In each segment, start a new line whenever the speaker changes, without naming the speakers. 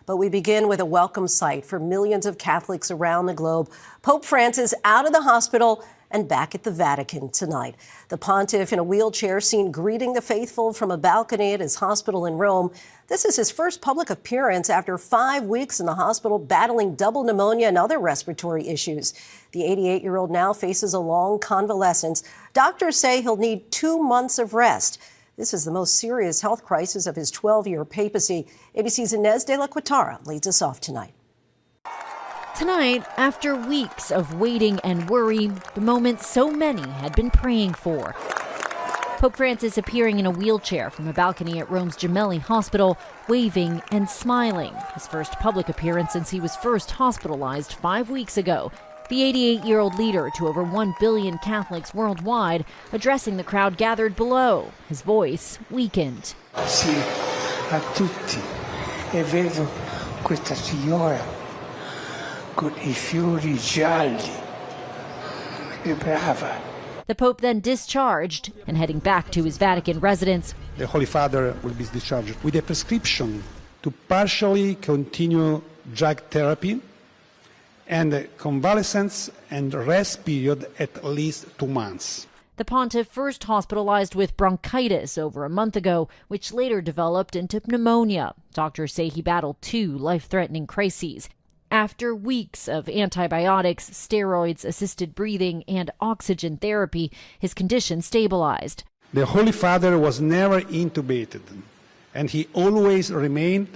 But we begin with a welcome sight for millions of Catholics around the globe. Pope Francis out of the hospital and back at the Vatican tonight. The pontiff in a wheelchair seen greeting the faithful from a balcony at his hospital in Rome. This is his first public appearance after 5 weeks in the hospital battling double pneumonia and other respiratory issues. The 88-year-old now faces a long convalescence. Doctors say he'll need 2 months of rest. This is the most serious health crisis of his 12-year papacy. ABC's Inez de la Quatara leads us off tonight.
Tonight, after weeks of waiting and worry, the moment so many had been praying for. Pope Francis appearing in a wheelchair from a balcony at Rome's Gemelli Hospital, waving and smiling. His first public appearance since he was first hospitalized 5 weeks ago. The 88-year-old leader to over 1 billion Catholics worldwide, addressing the crowd gathered below, his voice weakened.
Sì, a tutti. E vedo questa signora con I fiori gialli. Che brava.
The Pope then discharged and heading back to his Vatican residence.
The Holy Father will be discharged with a prescription to partially continue drug therapy and convalescence and rest period at least 2 months.
The pontiff first hospitalized with bronchitis over a month ago, which later developed into pneumonia. Doctors say he battled 2 life-threatening crises. After weeks of antibiotics, steroids, assisted breathing, and oxygen therapy, his condition stabilized.
The Holy Father was never intubated, and he always remained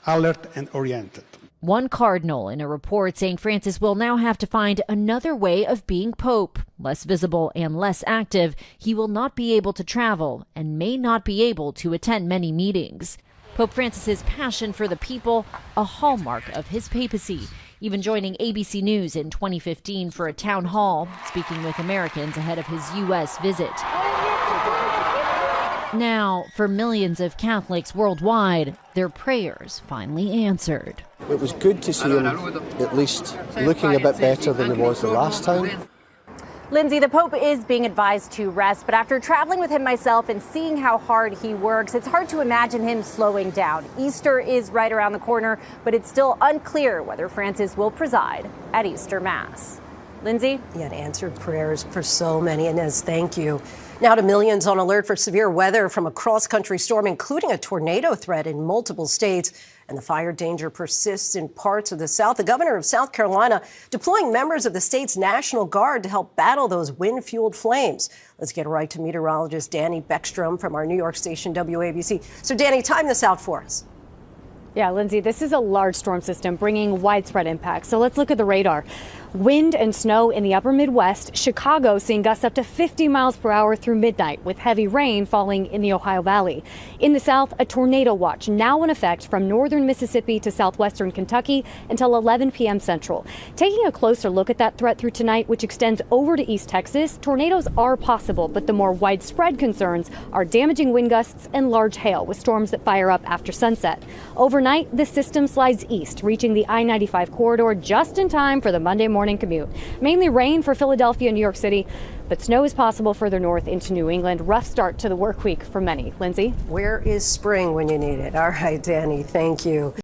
alert and oriented.
One cardinal in a report saying Francis will now have to find another way of being pope. Less visible and less active, he will not be able to travel and may not be able to attend many meetings. Pope Francis's passion for the people, a hallmark of his papacy, even joining ABC News in 2015 for a town hall, speaking with Americans ahead of his U.S. visit. Now, for millions of Catholics worldwide, their prayers finally answered.
It was good to see him at least looking a bit better than he was the last time.
Lindsay, the Pope is being advised to rest, but after traveling with him myself and seeing how hard he works, it's hard to imagine him slowing down. Easter is right around the corner, but it's still unclear whether Francis will preside at Easter Mass. Lindsay?
Yet answered prayers for so many. Inez, thank you. Now to millions on alert for severe weather from a cross-country storm, including a tornado threat in multiple states. And the fire danger persists in parts of the South. The governor of South Carolina deploying members of the state's National Guard to help battle those wind-fueled flames. Let's get right to meteorologist Danny Beckstrom from our New York station WABC. So, Danny, time this out for us.
Yeah, Lindsay, this is a large storm system bringing widespread impact. So let's look at the radar. Wind and snow in the upper Midwest. Chicago seeing gusts up to 50 miles per hour through midnight, with heavy rain falling in the Ohio Valley. In the South, a tornado watch now in effect from northern Mississippi to southwestern Kentucky until 11 p.m. Central. Taking a closer look at that threat through tonight, which extends over to East Texas, tornadoes are possible, but the more widespread concerns are damaging wind gusts and large hail, with storms that fire up after sunset. Overnight, the system slides east, reaching the I-95 corridor just in time for the Monday morning commute. Mainly rain for Philadelphia and New York City, but snow is possible further north into New England. Rough start to the work week for many. Lindsay?
Where is spring when you need it? All right, Danny, thank you.